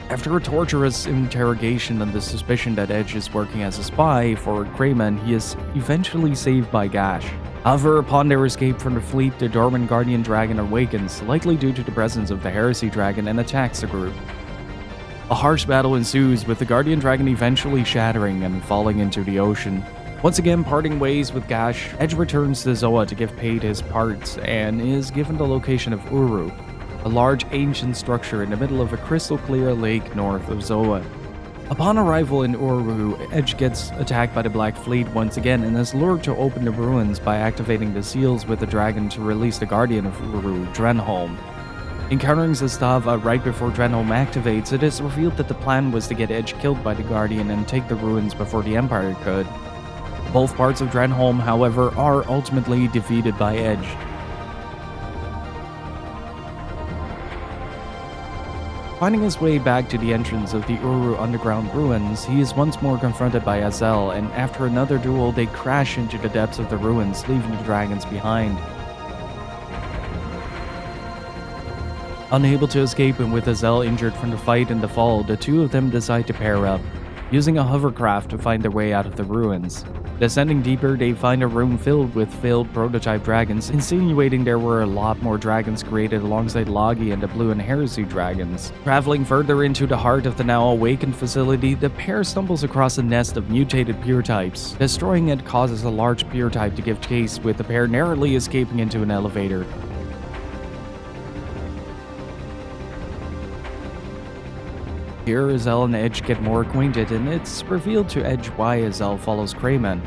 After a torturous interrogation and the suspicion that Edge is working as a spy for Greyman, he is eventually saved by Gash. However, upon their escape from the fleet, the dormant Guardian Dragon awakens, likely due to the presence of the Heresy Dragon, and attacks the group. A harsh battle ensues, with the Guardian Dragon eventually shattering and falling into the ocean. Once again parting ways with Gash, Edge returns to Zoa to give Paid his parts, and is given the location of Uru, a large ancient structure in the middle of a crystal-clear lake north of Zoa. Upon arrival in Uru, Edge gets attacked by the Black Fleet once again and is lured to open the ruins by activating the seals with the dragon to release the guardian of Uru, Drenholm. Encountering Zastava right before Drenholm activates, it is revealed that the plan was to get Edge killed by the guardian and take the ruins before the Empire could. Both parts of Drenholm, however, are ultimately defeated by Edge. Finding his way back to the entrance of the Uru underground ruins, he is once more confronted by Azel, and after another duel, they crash into the depths of the ruins, leaving the dragons behind. Unable to escape and with Azel injured from the fight and the fall, the two of them decide to pair up, using a hovercraft to find their way out of the ruins. Descending deeper, they find a room filled with failed prototype dragons, insinuating there were a lot more dragons created alongside Logi and the Blue and Heresy dragons. Traveling further into the heart of the now awakened facility, the pair stumbles across a nest of mutated pure types. Destroying it causes a large pure type to give chase, with the pair narrowly escaping into an elevator. Here, Azel and Edge get more acquainted, and it's revealed to Edge why Azel follows Greyman.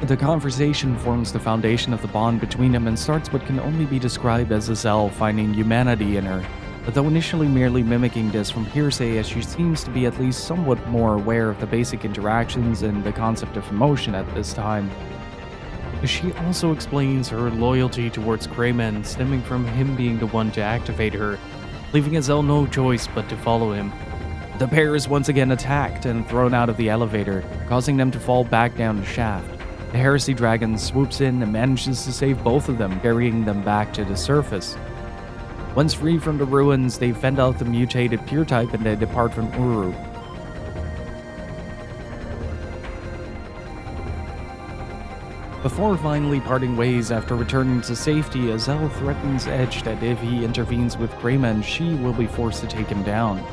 The conversation forms the foundation of the bond between them and starts what can only be described as Azel finding humanity in her, but though initially merely mimicking this from hearsay, as she seems to be at least somewhat more aware of the basic interactions and the concept of emotion at this time. She also explains her loyalty towards Greyman stemming from him being the one to activate her, leaving Azel no choice but to follow him. The pair is once again attacked and thrown out of the elevator, causing them to fall back down the shaft. The Heresy Dragon swoops in and manages to save both of them, carrying them back to the surface. Once free from the ruins, they fend out the mutated pure type and they depart from Uru. Before finally parting ways after returning to safety, Azel threatens Edge that if he intervenes with Greyman, she will be forced to take him down.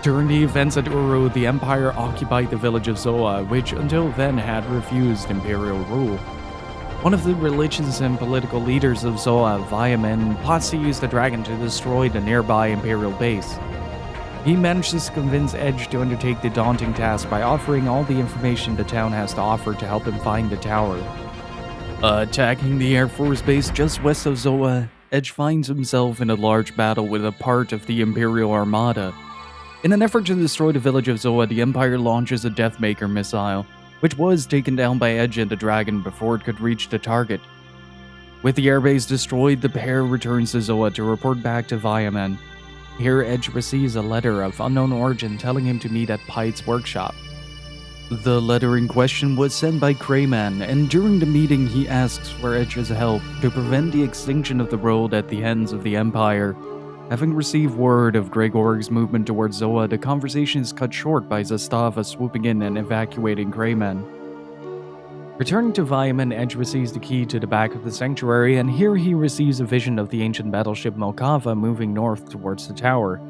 During the events at Uru, the Empire occupied the village of Zoa, which until then had refused Imperial rule. One of the religious and political leaders of Zoa, Viaman, plots to use the dragon to destroy the nearby Imperial base. He manages to convince Edge to undertake the daunting task by offering all the information the town has to offer to help him find the tower. Attacking the Air Force base just west of Zoa, Edge finds himself in a large battle with a part of the Imperial Armada. In an effort to destroy the village of Zoa, the Empire launches a Deathmaker missile, which was taken down by Edge and the dragon before it could reach the target. With the airbase destroyed, the pair returns to Zoa to report back to Viaman. Here, Edge receives a letter of unknown origin telling him to meet at Pite's workshop. The letter in question was sent by Greyman, and during the meeting he asks for Edge's help to prevent the extinction of the world at the hands of the Empire. Having received word of Gregor's movement towards Zoa, the conversation is cut short by Zastava swooping in and evacuating Greyman. Returning to Viaman, Edge receives the key to the back of the sanctuary, and here he receives a vision of the ancient battleship Melkava moving north towards the tower,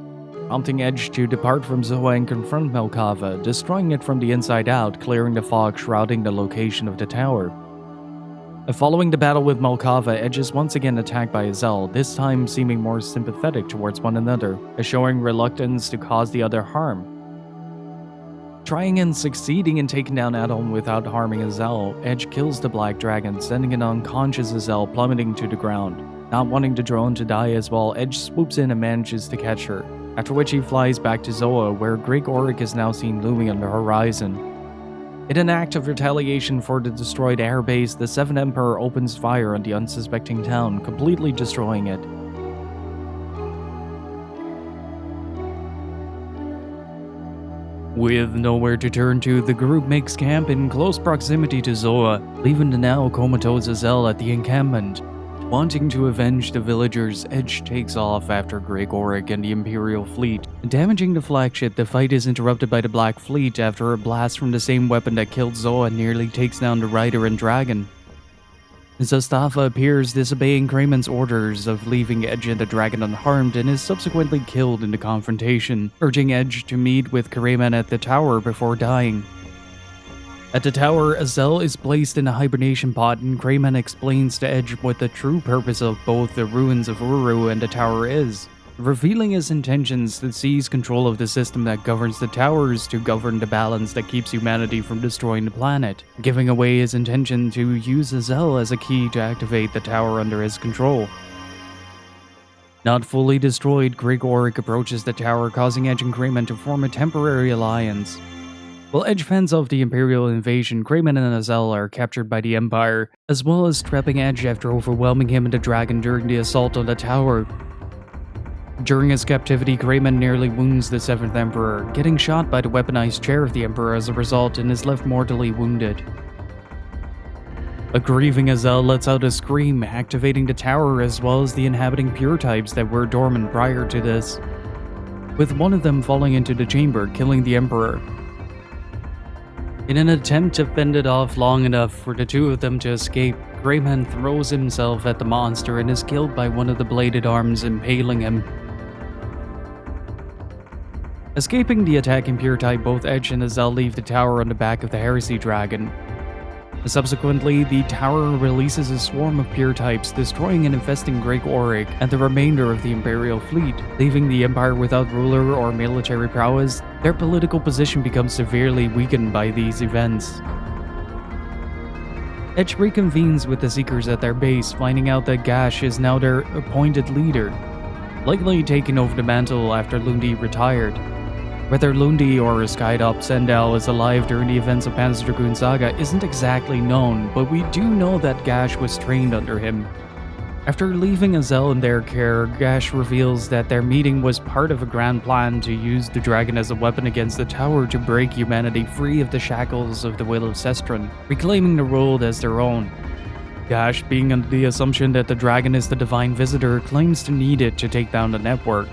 prompting Edge to depart from Zoa and confront Melkava, destroying it from the inside out, clearing the fog shrouding the location of the tower. Following the battle with Melkava, Edge is once again attacked by Azel, this time seeming more sympathetic towards one another, showing reluctance to cause the other harm. Trying and succeeding in taking down Edlin without harming Azel, Edge kills the Black Dragon, sending an unconscious Azel plummeting to the ground. Not wanting the drone to die as well, Edge swoops in and manages to catch her, after which he flies back to Zoa, where Gregoric is now seen looming on the horizon. In an act of retaliation for the destroyed airbase, the Seventh Emperor opens fire on the unsuspecting town, completely destroying it. With nowhere to turn to, the group makes camp in close proximity to Zoa, leaving the now comatose Azel at the encampment. Wanting to avenge the villagers, Edge takes off after Gregoric and the Emperial fleet. Damaging the flagship, the fight is interrupted by the Black Fleet after a blast from the same weapon that killed Zoa nearly takes down the Rider and Dragon. Zastafa appears, disobeying Crayman's orders of leaving Edge and the Dragon unharmed, and is subsequently killed in the confrontation, urging Edge to meet with Crayman at the tower before dying. At the tower, Azel is placed in a hibernation pod, and Crayman explains to Edge what the true purpose of both the ruins of Uru and the tower is, revealing his intentions to seize control of the system that governs the towers to govern the balance that keeps humanity from destroying the planet, giving away his intention to use Azel as a key to activate the tower under his control. Not fully destroyed, Gregoric approaches the tower, causing Edge and Crayman to form a temporary alliance. While Edge fends off the Imperial invasion, Crayman and Azel are captured by the Empire, as well as trapping Edge after overwhelming him and the Dragon during the assault on the tower. During his captivity, Crayman nearly wounds the 7th Emperor, getting shot by the weaponized chair of the Emperor as a result, and is left mortally wounded. A grieving Azel lets out a scream, activating the tower as well as the inhabiting pure types that were dormant prior to this, with one of them falling into the chamber, killing the Emperor. In an attempt to fend it off long enough for the two of them to escape, Crayman throws himself at the monster and is killed by one of the bladed arms, impaling him. Escaping the attacking pure type, both Edge and Azel leave the tower on the back of the Heresy Dragon. Subsequently, the tower releases a swarm of pure types, destroying and infesting Gregoric and the remainder of the Imperial fleet, leaving the Empire without ruler or military prowess. Their political position becomes severely weakened by these events. Edge reconvenes with the Seekers at their base, finding out that Gash is now their appointed leader, likely taking over the mantle after Lundi retired. Whether Lundi or Skydop Sendal is alive during the events of Panzer Dragoon Saga isn't exactly known, but we do know that Gash was trained under him. After leaving Azel in their care, Gash reveals that their meeting was part of a grand plan to use the dragon as a weapon against the tower to break humanity free of the shackles of the will of Sestron, reclaiming the world as their own. Gash, being under the assumption that the dragon is the divine visitor, claims to need it to take down the network.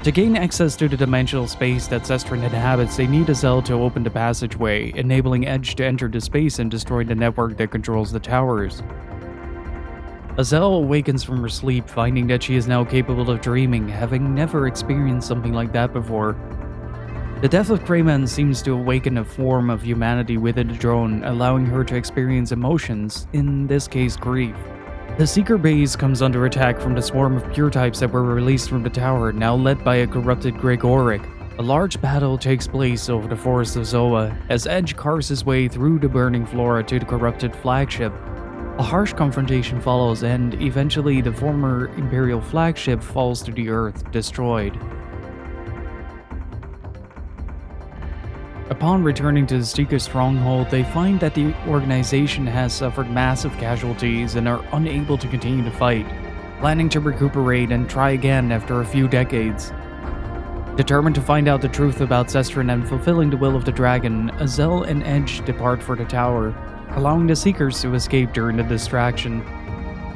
To gain access to the dimensional space that Sestron inhabits, they need Azel to open the passageway, enabling Edge to enter the space and destroy the network that controls the towers. Azel awakens from her sleep, finding that she is now capable of dreaming, having never experienced something like that before. The death of Crayman seems to awaken a form of humanity within the drone, allowing her to experience emotions, in this case grief. The Seeker base comes under attack from the swarm of pure types that were released from the tower, now led by a corrupted Gregoric. A large battle takes place over the forest of Zoa, as Edge carves his way through the burning flora to the corrupted flagship. A harsh confrontation follows, and eventually the former Imperial flagship falls to the earth, destroyed. Upon returning to the Seeker stronghold, they find that the organization has suffered massive casualties and are unable to continue to fight, planning to recuperate and try again after a few decades. Determined to find out the truth about Sestron and fulfilling the will of the dragon, Azel and Edge depart for the tower, allowing the Seekers to escape during the distraction.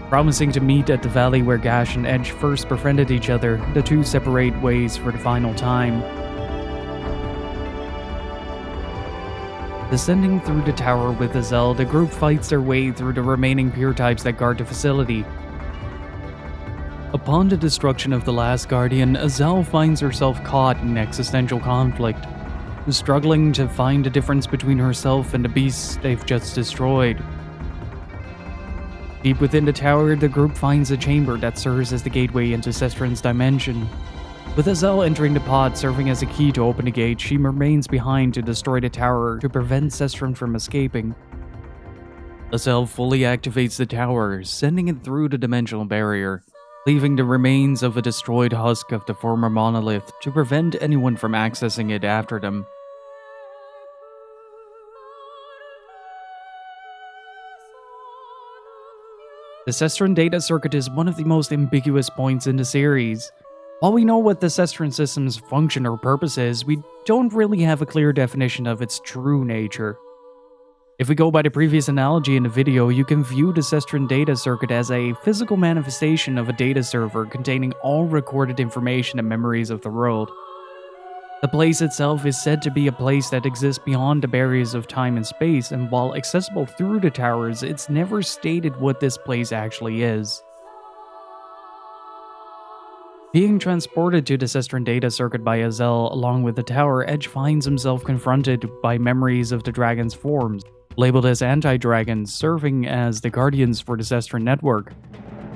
Promising to meet at the valley where Gash and Edge first befriended each other, the two separate ways for the final time. Descending through the tower with Azel, the group fights their way through the remaining pure types that guard the facility. Upon the destruction of the last Guardian, Azel finds herself caught in existential conflict, struggling to find a difference between herself and the beasts they've just destroyed. Deep within the tower, the group finds a chamber that serves as the gateway into Sestron's dimension. With Azel entering the pod serving as a key to open the gate, she remains behind to destroy the tower to prevent Sestron from escaping. Azel fully activates the tower, sending it through the dimensional barrier, leaving the remains of a destroyed husk of the former monolith to prevent anyone from accessing it after them. The Sestron data circuit is one of the most ambiguous points in the series. While we know what the Cestron system's function or purpose is, we don't really have a clear definition of its true nature. If we go by the previous analogy in the video, you can view the Cestron data circuit as a physical manifestation of a data server containing all recorded information and memories of the world. The place itself is said to be a place that exists beyond the barriers of time and space, and while accessible through the towers, it's never stated what this place actually is. Being transported to the Cestron data circuit by Azel along with the tower, Edge finds himself confronted by memories of the dragon's forms, labeled as anti-dragons, serving as the guardians for the Cestron network.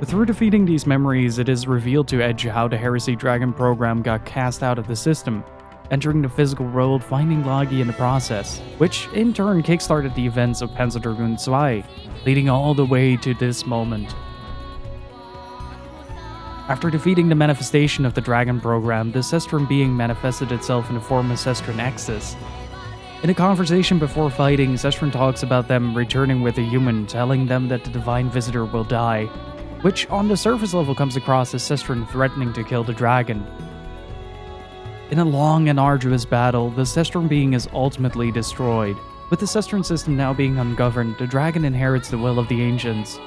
Through defeating these memories, it is revealed to Edge how the Heresy Dragon program got cast out of the system, entering the physical world, finding Logi in the process, which in turn kickstarted the events of Panzer Dragoon Zwei, leading all the way to this moment. After defeating the manifestation of the Dragon program, the Cestron being manifested itself in the form of Cestron Exis. In a conversation before fighting, Cestron talks about them returning with a human, telling them that the Divine Visitor will die, which on the surface level comes across as Cestron threatening to kill the dragon. In a long and arduous battle, the Cestron being is ultimately destroyed. With the Cestron system now being ungoverned, the dragon inherits the will of the Ancients.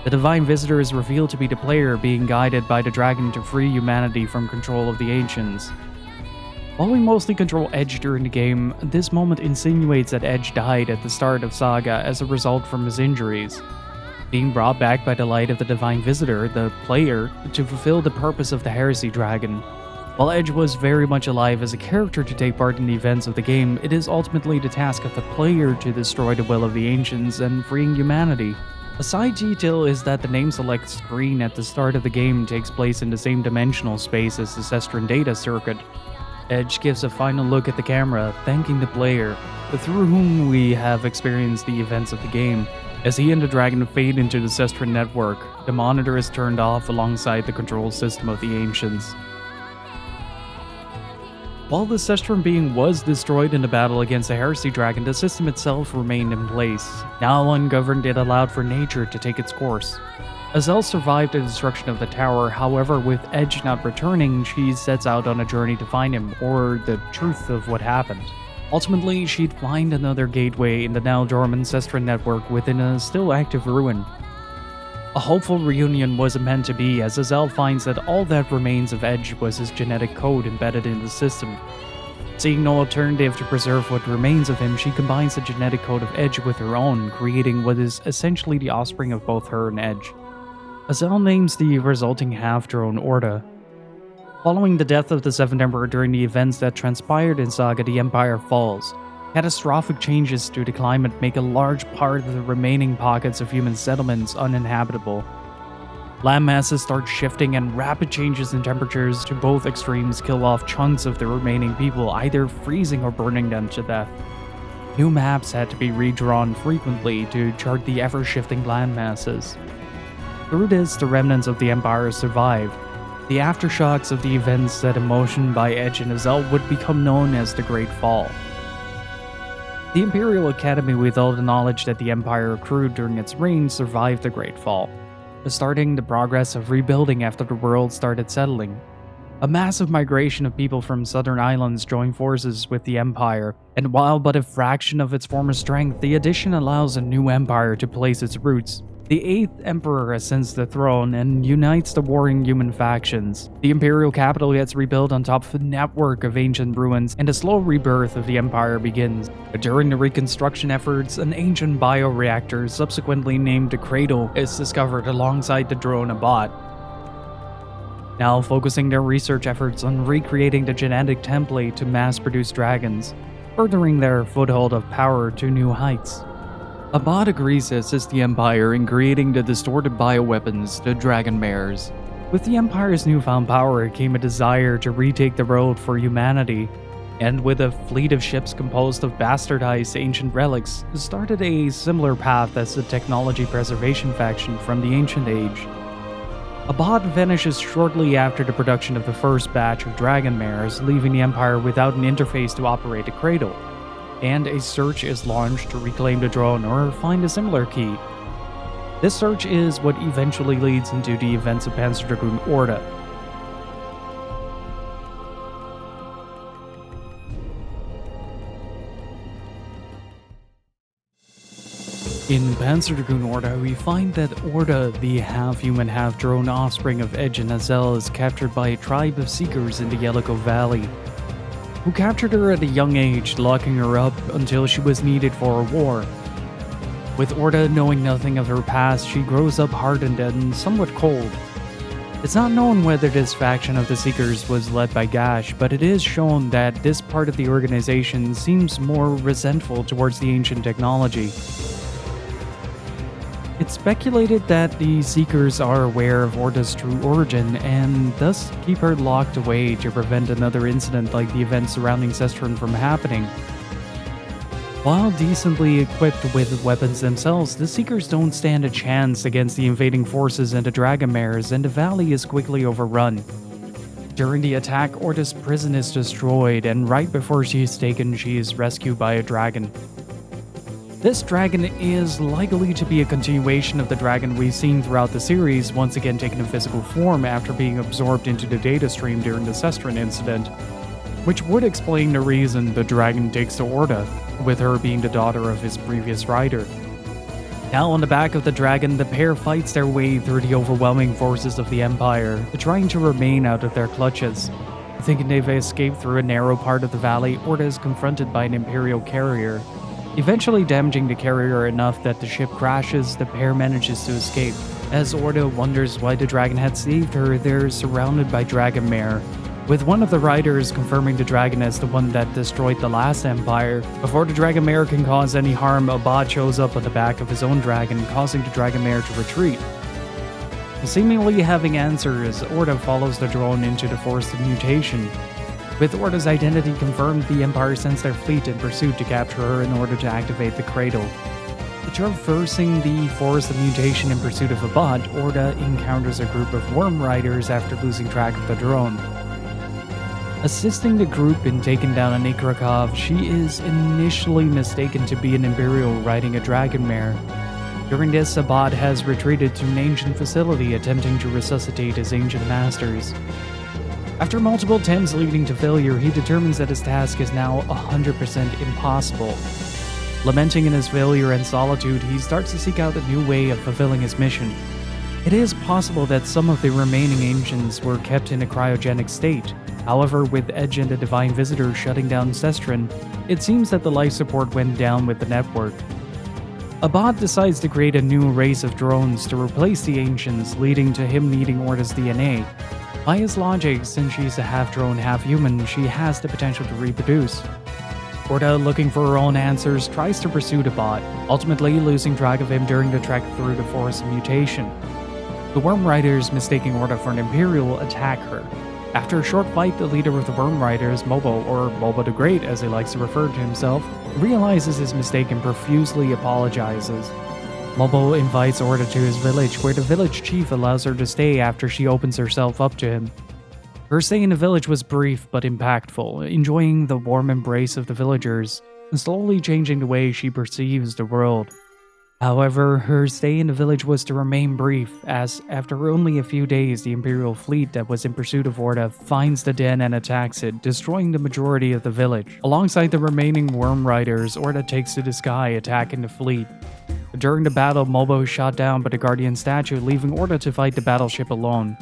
The Divine Visitor is revealed to be the player being guided by the dragon to free humanity from control of the Ancients. While we mostly control Edge during the game, this moment insinuates that Edge died at the start of Saga as a result from his injuries, being brought back by the light of the Divine Visitor, the player, to fulfill the purpose of the Heresy Dragon. While Edge was very much alive as a character to take part in the events of the game, it is ultimately the task of the player to destroy the will of the Ancients and freeing humanity. A side detail is that the name select screen at the start of the game takes place in the same dimensional space as the Cestron data circuit. Edge gives a final look at the camera, thanking the player, through whom we have experienced the events of the game. As he and the dragon fade into the Cestron network, the monitor is turned off alongside the control system of the Ancients. While the Cestron being was destroyed in the battle against the Heresy Dragon, the system itself remained in place. Now ungoverned, it allowed for nature to take its course. Azel survived the destruction of the tower, however, with Edge not returning, she sets out on a journey to find him, or the truth of what happened. Ultimately, she'd find another gateway in the now dormant Cestron network within a still active ruin. A hopeful reunion was meant to be, as Azel finds that all that remains of Edge was his genetic code embedded in the system. Seeing no alternative to preserve what remains of him, she combines the genetic code of Edge with her own, creating what is essentially the offspring of both her and Edge. Azel names the resulting half-drone Orta. Following the death of the Seventh Emperor during the events that transpired in Saga, the Empire falls. Catastrophic changes to the climate make a large part of the remaining pockets of human settlements uninhabitable. Land masses start shifting, and rapid changes in temperatures to both extremes kill off chunks of the remaining people, either freezing or burning them to death. New maps had to be redrawn frequently to chart the ever-shifting land masses. Through this, the remnants of the Empire survived. The aftershocks of the events set in motion by Edge and Azel would become known as the Great Fall. The Emperial Academy, with all the knowledge that the Empire accrued during its reign, survived the Great Fall, starting the progress of rebuilding after the world started settling. A massive migration of people from southern islands joined forces with the Empire, and while but a fraction of its former strength, the addition allows a new empire to place its roots. The 8th Emperor ascends the throne and unites the warring human factions. The Imperial capital gets rebuilt on top of a network of ancient ruins, and a slow rebirth of the Empire begins. During the reconstruction efforts, an ancient bioreactor, subsequently named the Cradle, is discovered alongside the drone Abad, now focusing their research efforts on recreating the genetic template to mass-produce dragons, furthering their foothold of power to new heights. Abad agrees to assist the Empire in creating the distorted bioweapons, the Dragon Mares. With the Empire's newfound power came a desire to retake the world for humanity, and with a fleet of ships composed of bastardized ancient relics, started a similar path as the technology preservation faction from the Ancient Age. Abad vanishes shortly after the production of the first batch of Dragon Mares, leaving the Empire without an interface to operate the Cradle, and a search is launched to reclaim the drone or find a similar key. This search is what eventually leads into the events of Panzer Dragoon Orta. In Panzer Dragoon Orta, we find that Orta, the half-human, half-drone offspring of Edge and Azel, is captured by a tribe of Seekers in the Yellow Valley, who captured her at a young age, locking her up until she was needed for a war. With Orta knowing nothing of her past, she grows up hardened and somewhat cold. It's not known whether this faction of the Seekers was led by Gash, but it is shown that this part of the organization seems more resentful towards the ancient technology. It's speculated that the Seekers are aware of Orta's true origin and thus keep her locked away to prevent another incident like the events surrounding Sestron from happening. While decently equipped with weapons themselves, the Seekers don't stand a chance against the invading forces and the Dragonmares, and the valley is quickly overrun. During the attack, Orta's prison is destroyed, and right before she is taken, she is rescued by a dragon. This dragon is likely to be a continuation of the dragon we've seen throughout the series, once again taking a physical form after being absorbed into the data stream during the Sestron incident, which would explain the reason the dragon takes to Orta, with her being the daughter of his previous rider. Now on the back of the dragon, the pair fights their way through the overwhelming forces of the Empire, trying to remain out of their clutches. Thinking they've escaped through a narrow part of the valley, Orta is confronted by an Emperial carrier. Eventually damaging the carrier enough that the ship crashes, the pair manages to escape. As Orta wonders why the dragon had saved her, they're surrounded by Dragonmare, with one of the riders confirming the dragon as the one that destroyed the last Empire. Before the Dragonmare can cause any harm, a bot shows up on the back of his own dragon, causing the Dragonmare to retreat. Seemingly having answers, Orta follows the drone into the Forest of Mutation. With Orta's identity confirmed, the Empire sends their fleet in pursuit to capture her in order to activate the Cradle. Traversing the Forest of Mutation in pursuit of a bot, Orta encounters a group of worm riders after losing track of the drone. Assisting the group in taking down a Nikrakov, she is initially mistaken to be an Emperial riding a Dragonmare. During this, a bot has retreated to an ancient facility attempting to resuscitate his ancient masters. After multiple attempts leading to failure, he determines that his task is now 100% impossible. Lamenting in his failure and solitude, he starts to seek out a new way of fulfilling his mission. It is possible that some of the remaining ancients were kept in a cryogenic state. However, with Edge and the Divine Visitor shutting down Sestron, it seems that the life support went down with the network. A bot decides to create a new race of drones to replace the ancients, leading to him needing Orta's DNA. By his logic, since she's a half-drone, half-human, she has the potential to reproduce. Orta, looking for her own answers, tries to pursue the bot, ultimately losing track of him during the trek through the Forest of Mutation. The Worm Riders, mistaking Orta for an Emperial, attack her. After a short fight, the leader of the Worm Riders, Mobo, or Mobo the Great as he likes to refer to himself, realizes his mistake and profusely apologizes. Mobo invites Orta to his village, where the village chief allows her to stay after she opens herself up to him. Her stay in the village was brief but impactful, enjoying the warm embrace of the villagers, and slowly changing the way she perceives the world. However, her stay in the village was to remain brief, as after only a few days, the Imperial fleet that was in pursuit of Orta finds the den and attacks it, destroying the majority of the village. Alongside the remaining Worm Riders, Orta takes to the sky, attacking the fleet. During the battle, Mobo is shot down by the Guardian statue, leaving Orta to fight the battleship alone.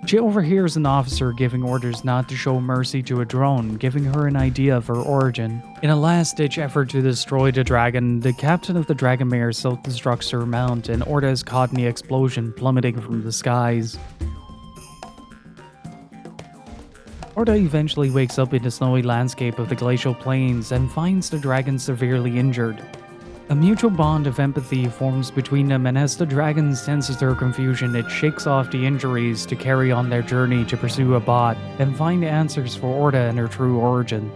She overhears an officer giving orders not to show mercy to a drone, giving her an idea of her origin. In a last-ditch effort to destroy the dragon, the captain of the Dragonmare self-destructs her mount, and Orta is caught in the explosion, plummeting from the skies. Orta eventually wakes up in the snowy landscape of the glacial plains and finds the dragon severely injured. A mutual bond of empathy forms between them, and as the dragon senses their confusion, it shakes off the injuries to carry on their journey to pursue a bot and find answers for Orta and her true origin.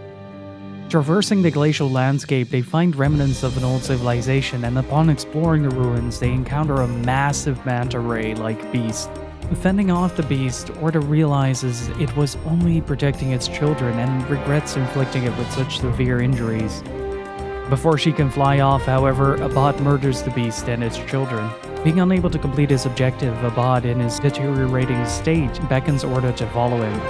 Traversing the glacial landscape, they find remnants of an old civilization, and upon exploring the ruins, they encounter a massive manta ray-like beast. Fending off the beast, Orta realizes it was only protecting its children and regrets inflicting it with such severe injuries. Before she can fly off, however, a bot murders the beast and its children. Being unable to complete his objective, a bot in his deteriorating state beckons Orta to follow him.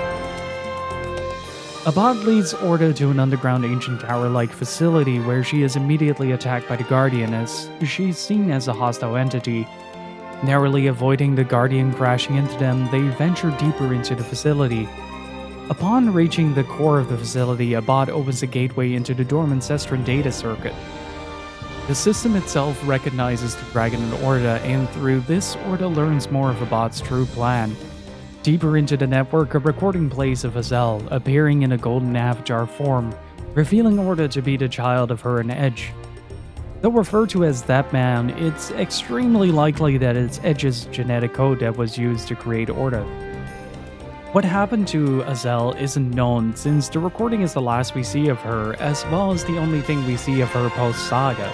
Abad leads Orta to an underground ancient tower-like facility where she is immediately attacked by the Guardian as she's seen as a hostile entity. Narrowly avoiding the Guardian crashing into them, they venture deeper into the facility. Upon reaching the core of the facility, Abad opens a gateway into the dormant Cestran data circuit. The system itself recognizes the dragon and Orta, and through this, Orta learns more of Abad's true plan. Deeper into the network, a recording plays of Azel appearing in a golden avatar form, revealing Orta to be the child of her and Edge. Though referred to as that man, it's extremely likely that it's Edge's genetic code that was used to create Orta. What happened to Azel isn't known, since the recording is the last we see of her, as well as the only thing we see of her post-Saga.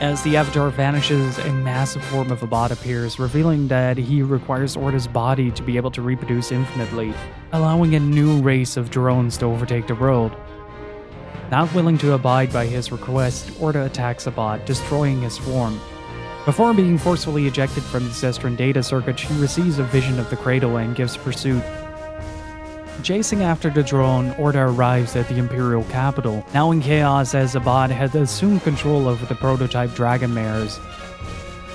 As the avatar vanishes, a massive form of Abad appears, revealing that he requires Orta's body to be able to reproduce infinitely, allowing a new race of drones to overtake the world. Not willing to abide by his request, Orta attacks Abad, destroying his form. Before being forcefully ejected from the Cestran data circuit, she receives a vision of the cradle and gives pursuit. Chasing after the drone, Orta arrives at the Emperial capital, now in chaos as Abad had assumed control over the prototype dragon mares.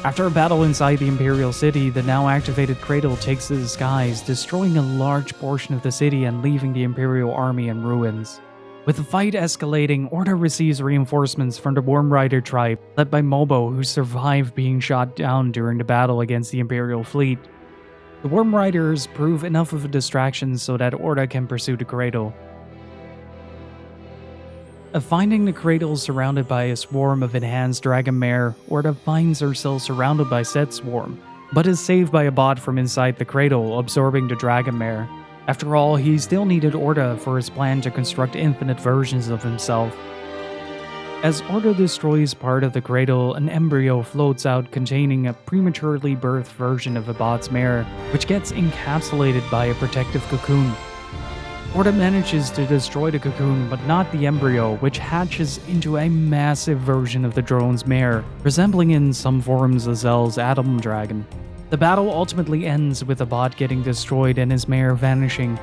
After a battle inside the Imperial city, the now activated cradle takes to the skies, destroying a large portion of the city and leaving the Imperial army in ruins. With the fight escalating, Orta receives reinforcements from the Worm Rider tribe, led by Mobo, who survived being shot down during the battle against the Imperial fleet. The Worm Riders prove enough of a distraction so that Orta can pursue the cradle. Finding the cradle surrounded by a swarm of enhanced dragon mare, Orta finds herself surrounded by said swarm, but is saved by Abad from inside the cradle, absorbing the dragon mare. After all, he still needed Orta for his plan to construct infinite versions of himself. As Orta destroys part of the cradle, an embryo floats out containing a prematurely birthed version of Abad's mare, which gets encapsulated by a protective cocoon. Orta manages to destroy the cocoon, but not the embryo, which hatches into a massive version of the drone's mare, resembling in some forms Azel's Atom Dragon. The battle ultimately ends with Abad getting destroyed and his mare vanishing.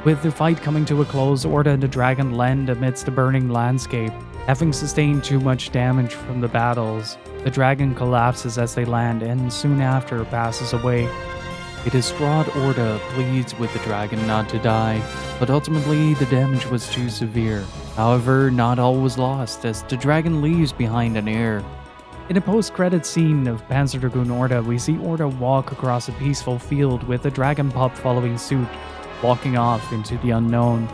With the fight coming to a close, Orta and the dragon land amidst the burning landscape. Having sustained too much damage from the battles, the dragon collapses as they land and soon after passes away. A distraught Orta pleads with the dragon not to die, but ultimately the damage was too severe. However, not all was lost as the dragon leaves behind an heir. In a post-credits scene of Panzer Dragoon Orta, we see Orta walk across a peaceful field with a dragon pup following suit, walking off into the unknown.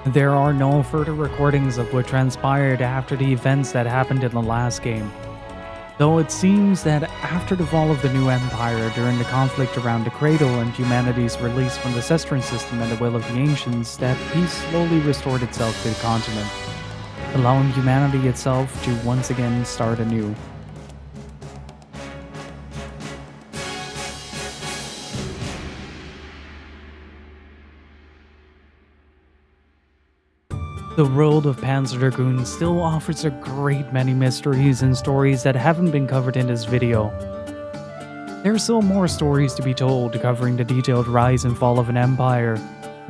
There are no further recordings of what transpired after the events that happened in the last game, though it seems that after the fall of the new empire during the conflict around the cradle and humanity's release from the Cestran system and the will of the ancients, that peace slowly restored itself to the continent, allowing humanity itself to once again start anew. The world of Panzer Dragoon still offers a great many mysteries and stories that haven't been covered in this video. There are still more stories to be told covering the detailed rise and fall of an empire,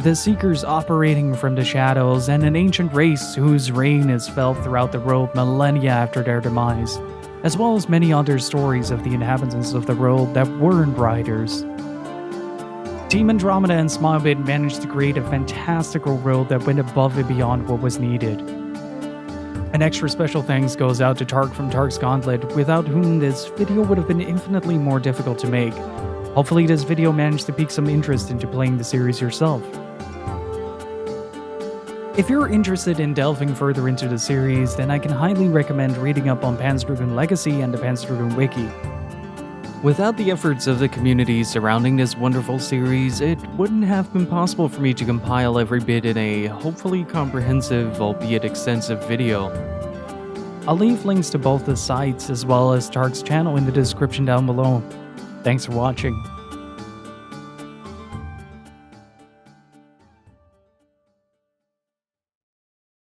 the Seekers operating from the shadows, and an ancient race whose reign is felt throughout the world millennia after their demise, as well as many other stories of the inhabitants of the world that weren't riders. Team Andromeda and Smilebit managed to create a fantastical world that went above and beyond what was needed. An extra special thanks goes out to Tark from Tark's Gauntlet, without whom this video would have been infinitely more difficult to make. Hopefully this video managed to pique some interest into playing the series yourself. If you're interested in delving further into the series, then I can highly recommend reading up on Panzer Dragoon Legacy and the Panzer Dragoon Wiki. Without the efforts of the community surrounding this wonderful series, it wouldn't have been possible for me to compile every bit in a hopefully comprehensive, albeit extensive video. I'll leave links to both the sites as well as Tark's channel in the description down below. Thanks for watching.